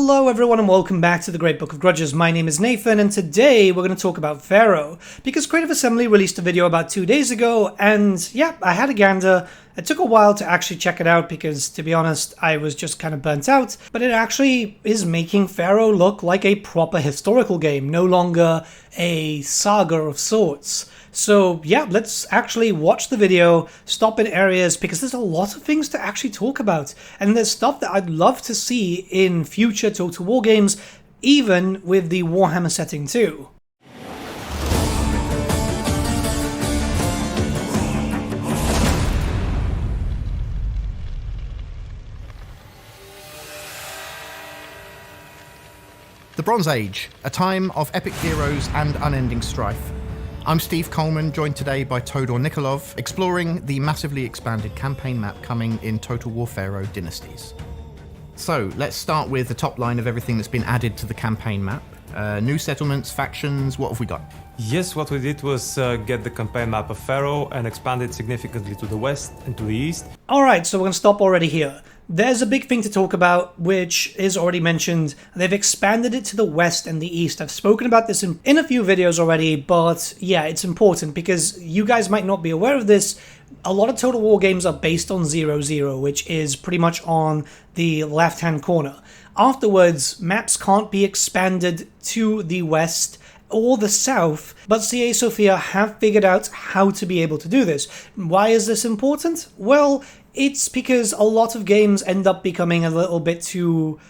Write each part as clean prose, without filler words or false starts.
Hello everyone and welcome back to the Great Book of Grudges. My name is Nathan and today we're going to talk about Pharaoh, because Creative Assembly released a video about 2 days ago and yeah, I had a gander. It took a while to actually check it out because, to be honest, I was just kind of burnt out, but it actually is making Pharaoh look like a proper historical game, no longer a saga of sorts. So yeah, let's actually watch the video, stop in areas, because there's a lot of things to actually talk about, and there's stuff that I'd love to see in future Total War games, even with the Warhammer setting too. The Bronze Age, a time of epic heroes and unending strife. I'm Steve Coleman, joined today by Todor Nikolov, exploring the massively expanded campaign map coming in Total War Pharaoh Dynasties. So, let's start with the top line of everything that's been added to the campaign map. New settlements, factions, what have we got? Yes, what we did was get the campaign map of Pharaoh and expand it significantly to the west and to the east. Alright, so we're going to stop already here. There's a big thing to talk about, which is already mentioned. They've expanded it to the west and the east. I've spoken about this in a few videos already, but yeah, it's important because you guys might not be aware of this. A lot of Total War games are based on 0-0, which is pretty much on the left-hand corner. Afterwards, maps can't be expanded to the west or the south, but CA Sophia have figured out how to be able to do this. Why is this important? Well, it's because a lot of games end up becoming a little bit too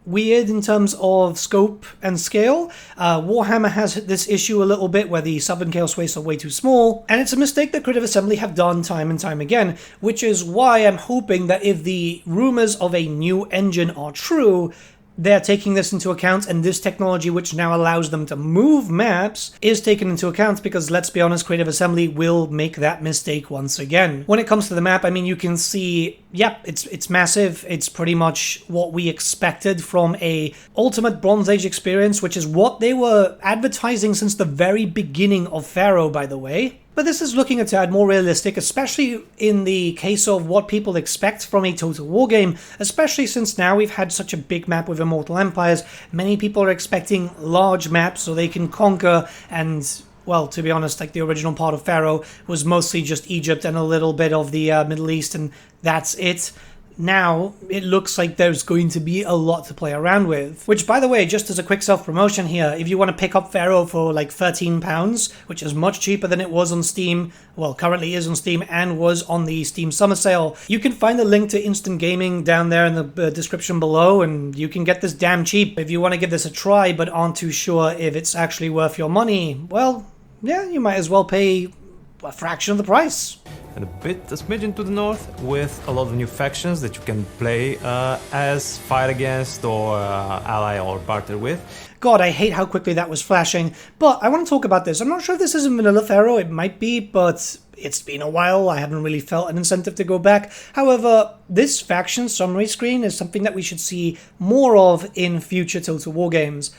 weird in terms of scope and scale. Warhammer has this issue a little bit where the Southern Chaos Wastes are way too small, and it's a mistake that Creative Assembly have done time and time again, which is why I'm hoping that if the rumors of a new engine are true, they're taking this into account, and this technology, which now allows them to move maps, is taken into account, because let's be honest, Creative Assembly will make that mistake once again. When it comes to the map, I mean, you can see, yep, it's massive. It's pretty much what we expected from a Ultimate Bronze Age experience, which is what they were advertising since the very beginning of Pharaoh, by the way. But this is looking a tad more realistic, especially in the case of what people expect from a Total War game, especially since now we've had such a big map with Immortal Empires. Many people are expecting large maps so they can conquer, and well, to be honest, like the original part of Pharaoh was mostly just Egypt and a little bit of the Middle East, and that's it. Now, it looks like there's going to be a lot to play around with. Which, by the way, just as a quick self-promotion here, if you want to pick up Pharaoh for like £13, which is much cheaper than it was on Steam, well, currently is on Steam and was on the Steam Summer Sale, you can find the link to Instant Gaming down there in the description below, and you can get this damn cheap. If you want to give this a try but aren't too sure if it's actually worth your money, well, yeah, you might as well pay a fraction of the price. And a smidgen to the north, with a lot of new factions that you can play as, fight against, or ally or barter with. God, I hate how quickly that was flashing, but I want to talk about this. I'm not sure if this is in Vanilla Pharaoh, it might be, but it's been a while. I haven't really felt an incentive to go back. However, this faction summary screen is something that we should see more of in future Total War games.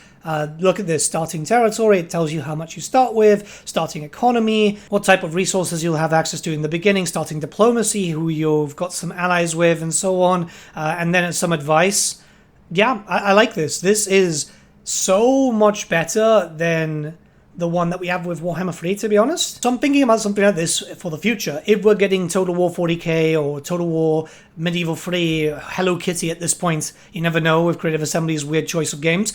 Look at this, starting territory, it tells you how much you start with, starting economy, what type of resources you'll have access to in the beginning, starting diplomacy, who you've got some allies with, and so on, and then some advice. Yeah, I like this. This is so much better than the one that we have with Warhammer 3, to be honest. So I'm thinking about something like this for the future. If we're getting Total War 40k or Total War Medieval 3, Hello Kitty at this point, you never know with Creative Assembly's weird choice of games.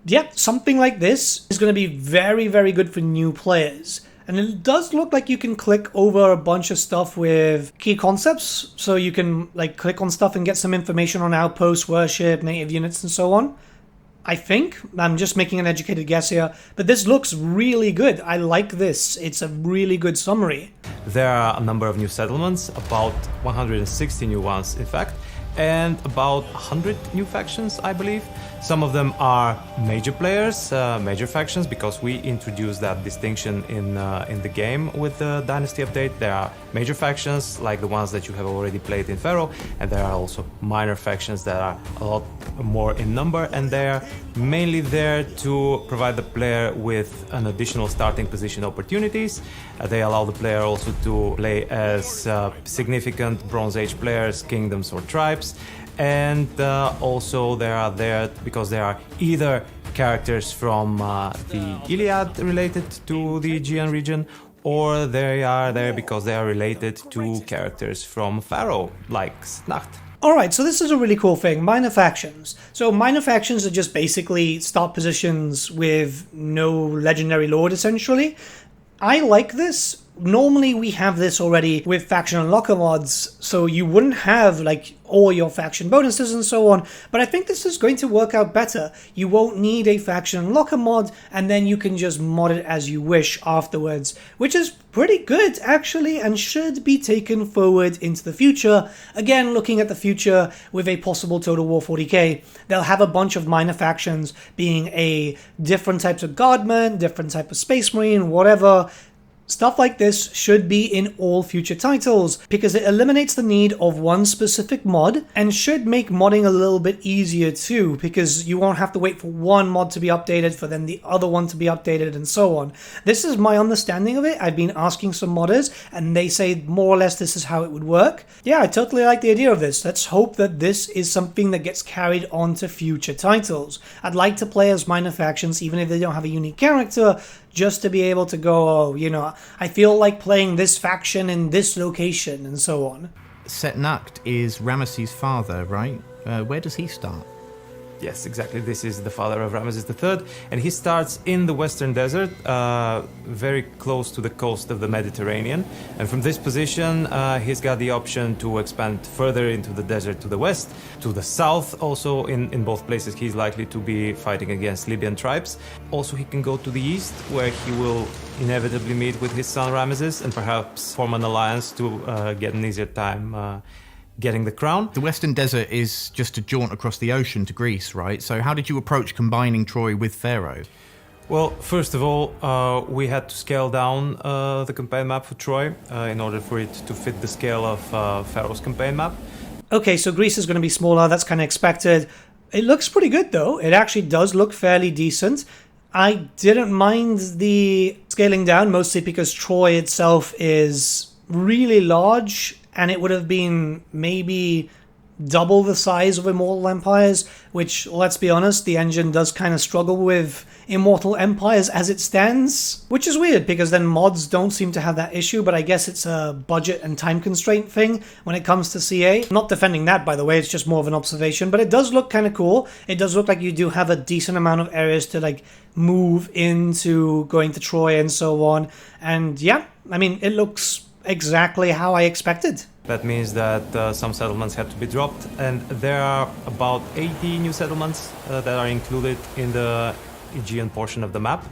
Yeah, something like this is going to be very, very good for new players. And it does look like you can click over a bunch of stuff with key concepts. So you can like click on stuff and get some information on outposts, worship, native units, and so on. I think. I'm just making an educated guess here. But this looks really good. I like this. It's a really good summary. There are a number of new settlements, about 160 new ones in fact, and about 100 new factions, I believe. Some of them are major players, major factions, because we introduced that distinction in the game with the Dynasty update. There are major factions, like the ones that you have already played in Pharaoh, and there are also minor factions that are a lot more in number, and they're mainly there to provide the player with an additional starting position opportunities. They allow the player also to play as significant Bronze Age players, kingdoms or tribes, course. And also they are there because they are either characters from the Iliad related to the Aegean region, or they are there because they are related to characters from Pharaoh, like Snacht. Alright, so this is a really cool thing, minor factions. So minor factions are just basically start positions with no legendary lord, essentially. I like this. Normally we have this already with faction unlocker mods, so you wouldn't have like all your faction bonuses and so on, but I think this is going to work out better. You won't need a faction unlocker mod, and then you can just mod it as you wish afterwards, which is pretty good actually, and should be taken forward into the future. Again, looking at the future with a possible Total War 40k, they'll have a bunch of minor factions being a different types of guardman, different type of space marine, whatever. Stuff like this should be in all future titles, because it eliminates the need of one specific mod, and should make modding a little bit easier too, because you won't have to wait for one mod to be updated for then the other one to be updated and so on. This is my understanding of it. I've been asking some modders, and they say more or less this is how it would work. Yeah, I totally like the idea of this. Let's hope that this is something that gets carried on to future titles. I'd like to play as minor factions, even if they don't have a unique character, just to be able to go, oh, you know, I feel like playing this faction in this location and so on. Setnacht is Ramesses' father, right? Where does he start? Yes, exactly. This is the father of Ramesses III, and he starts in the Western Desert, very close to the coast of the Mediterranean. And from this position, he's got the option to expand further into the desert to the west, to the south. Also, in both places, he's likely to be fighting against Libyan tribes. Also, he can go to the east, where he will inevitably meet with his son Ramesses, and perhaps form an alliance to get an easier time getting the crown. The Western Desert is just a jaunt across the ocean to Greece, right? So how did you approach combining Troy with Pharaoh? Well, first of all, we had to scale down the campaign map for Troy in order for it to fit the scale of Pharaoh's campaign map. Okay, so Greece is going to be smaller, that's kind of expected. It looks pretty good though. It actually does look fairly decent. I didn't mind the scaling down, mostly because Troy itself is really large, and it would have been maybe double the size of Immortal Empires, which, let's be honest, the engine does kind of struggle with Immortal Empires as it stands, which is weird because then mods don't seem to have that issue, but I guess it's a budget and time constraint thing when it comes to CA. I'm not defending that, by the way, it's just more of an observation, but it does look kind of cool. It does look like you do have a decent amount of areas to like move into going to Troy and so on, and yeah, I mean, it looks exactly how I expected. That means that some settlements had to be dropped, and there are about 80 new settlements that are included in the Aegean portion of the map.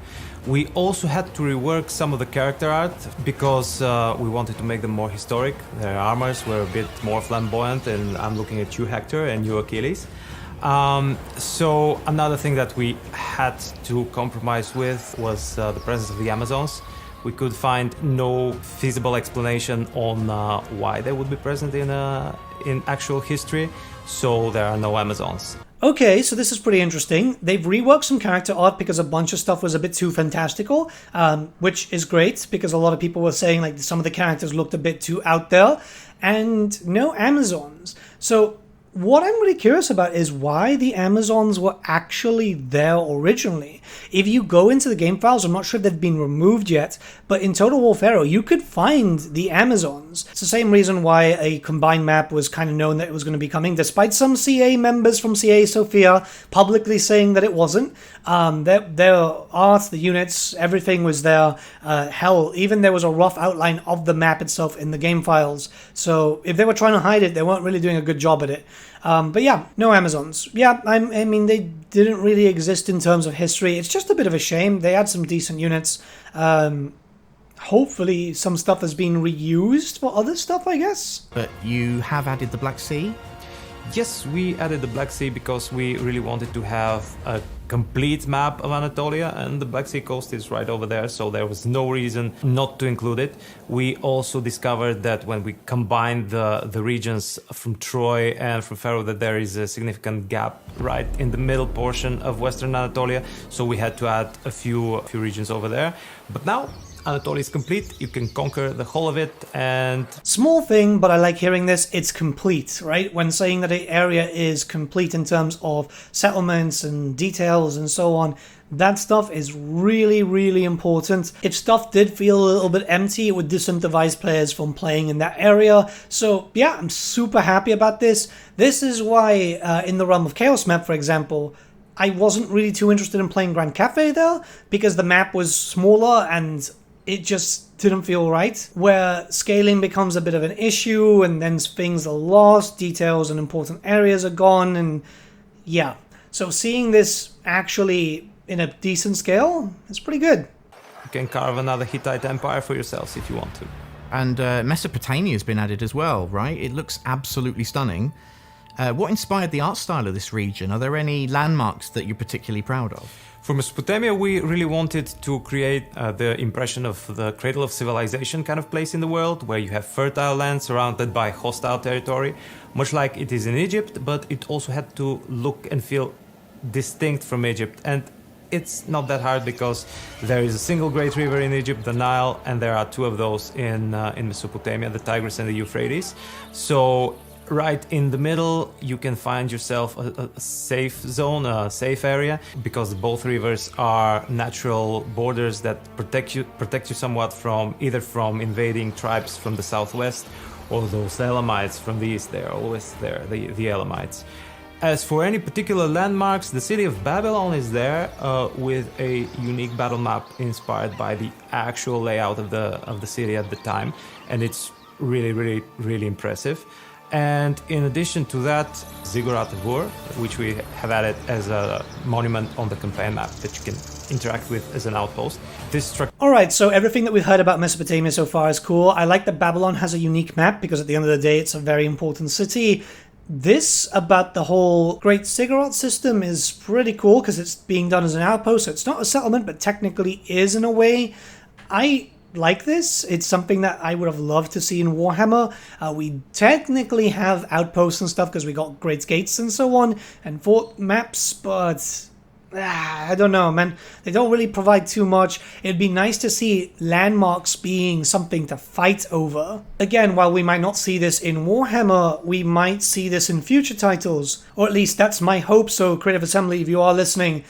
We also had to rework some of the character art because we wanted to make them more historic. Their armors were a bit more flamboyant, and I'm looking at you, Hector, and you, Achilles. So another thing that we had to compromise with was the presence of the Amazons. We could find no feasible explanation on why they would be present in actual history, so there are no Amazons. Okay, so this is pretty interesting. They've reworked some character art because a bunch of stuff was a bit too fantastical, which is great because a lot of people were saying like some of the characters looked a bit too out there, and no Amazons. So what I'm really curious about is why the Amazons were actually there originally. If you go into the game files, I'm not sure if they've been removed yet, but in Total War Pharaoh, you could find the Amazons. It's the same reason why a combined map was kind of known that it was going to be coming, despite some CA members from CA Sophia publicly saying that it wasn't. Their art, the units, everything was there. Hell, even there was a rough outline of the map itself in the game files. So if they were trying to hide it, they weren't really doing a good job at it. But yeah, no Amazons. Yeah, I mean, they didn't really exist in terms of history. It's just a bit of a shame. They had some decent units. Hopefully some stuff has been reused for other stuff, I guess. But you have added the Black Sea? Yes, we added the Black Sea because we really wanted to have a complete map of Anatolia, and the Black Sea coast is right over there, so there was no reason not to include it. We also discovered that when we combined the regions from Troy and from Pharaoh, that there is a significant gap right in the middle portion of Western Anatolia, so we had to add a few regions over there. But now Anatolia is complete, you can conquer the whole of it, and Small thing, but I like hearing this, it's complete, right? When saying that an area is complete in terms of settlements and details and so on, that stuff is really, really important. If stuff did feel a little bit empty, it would disincentivize players from playing in that area. So yeah, I'm super happy about this. This is why in the Realm of Chaos map, for example, I wasn't really too interested in playing Grand Cafe there, because the map was smaller and it just didn't feel right, where scaling becomes a bit of an issue and then things are lost, details and important areas are gone, and yeah. So seeing this actually in a decent scale is pretty good. you can carve another Hittite empire for yourselves if you want to. And Mesopotamia's been added as well, right? It looks absolutely stunning. What inspired the art style of this region? Are there any landmarks that you're particularly proud of? For Mesopotamia, we really wanted to create the impression of the cradle of civilization kind of place in the world, where you have fertile land surrounded by hostile territory, much like it is in Egypt, but it also had to look and feel distinct from Egypt. And it's not that hard, because there is a single great river in Egypt, the Nile, and there are two of those in Mesopotamia, the Tigris and the Euphrates. So right in the middle, you can find yourself a safe zone, a safe area, because both rivers are natural borders that protect you somewhat from invading tribes from the southwest, or those Elamites from the east. They're always there, the Elamites. As for any particular landmarks, the city of Babylon is there with a unique battle map inspired by the actual layout of the city at the time, and it's really, really, really impressive. And in addition to that, Ziggurat of Ur, which we have added as a monument on the campaign map that you can interact with as an outpost. Alright, so everything that we've heard about Mesopotamia so far is cool. I like that Babylon has a unique map, because at the end of the day it's a very important city. This about the whole Great Ziggurat system is pretty cool, because it's being done as an outpost, so it's not a settlement, but technically is in a way. I like this. It's something that I would have loved to see in Warhammer. We technically have outposts and stuff, because we got Great Gates and so on, and fort maps, but I don't know, man. They don't really provide too much. It'd be nice to see landmarks being something to fight over. Again, while we might not see this in Warhammer, we might see this in future titles. Or at least that's my hope. So Creative Assembly, if you are listening,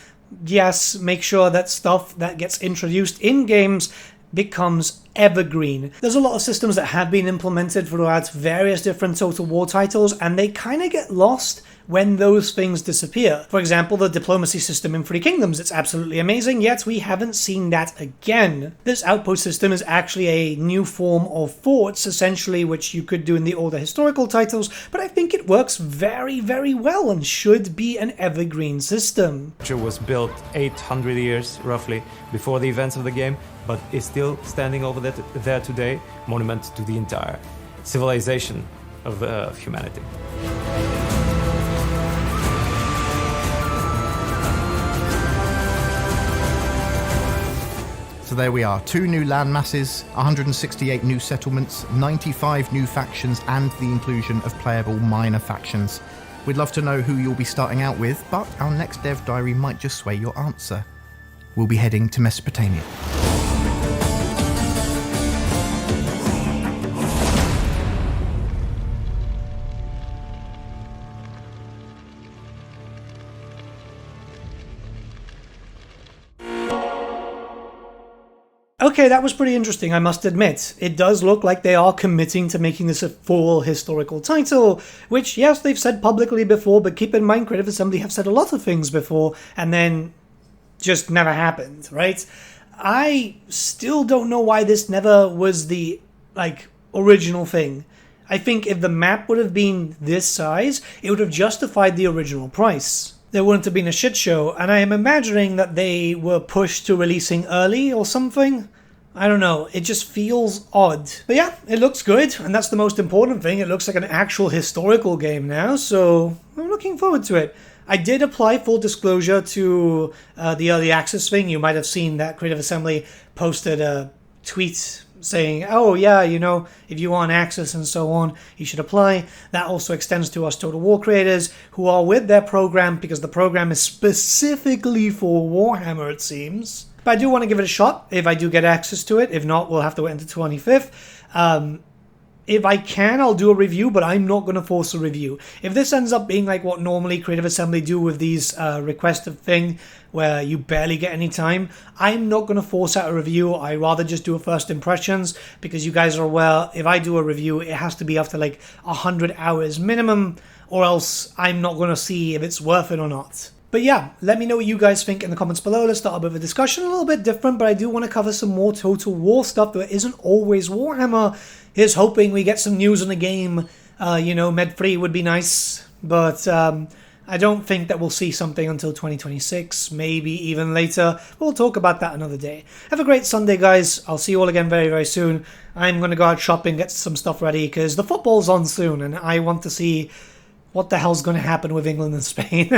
yes, make sure that stuff that gets introduced in games becomes evergreen. There's a lot of systems that have been implemented throughout various different Total War titles, and they kind of get lost when those things disappear. For example, the diplomacy system in Three Kingdoms, it's absolutely amazing, yet we haven't seen that again. This outpost system is actually a new form of forts, essentially, which you could do in the older historical titles, but I think it works very, very well and should be an evergreen system. It was built 800 years, roughly, before the events of the game, but is still standing over there today, monument to the entire civilization of humanity. So there we are, 2 new land masses, 168 new settlements, 95 new factions, and the inclusion of playable minor factions. We'd love to know who you'll be starting out with, but our next dev diary might just sway your answer. We'll be heading to Mesopotamia. Okay, that was pretty interesting, I must admit. It does look like they are committing to making this a full historical title, which, yes, they've said publicly before, but keep in mind, Creative Assembly have said a lot of things before, and then just never happened, right? I still don't know why this never was the, original thing. I think if the map would have been this size, it would have justified the original price. There wouldn't have been a shit show, and I am imagining that they were pushed to releasing early or something. I don't know, it just feels odd. But yeah, it looks good, and that's the most important thing. It looks like an actual historical game now, so I'm looking forward to it. I did apply full disclosure to the early access thing. You might have seen that Creative Assembly posted a tweet saying, oh yeah, if you want access and so on, you should apply. That also extends to us Total War creators who are with their program, because the program is specifically for Warhammer, it seems. But I do want to give it a shot if I do get access to it. If not, we'll have to wait until 25th. If I can, I'll do a review, but I'm not going to force a review. If this ends up being like what normally Creative Assembly do with these requested thing, where you barely get any time, I'm not going to force out a review. I rather just do a first impressions, because you guys are aware, if I do a review, it has to be after like 100 hours minimum, or else I'm not going to see if it's worth it or not. But yeah, let me know what you guys think in the comments below. Let's start a bit of a discussion, a little bit different, but I do want to cover some more Total War stuff that isn't always Warhammer. Here's hoping we get some news on the game. Med3 would be nice, but I don't think that we'll see something until 2026, maybe even later. We'll talk about that another day. Have a great Sunday, guys. I'll see you all again very, very soon. I'm going to go out shopping, get some stuff ready, because the football's on soon, and I want to see what the hell's going to happen with England and Spain.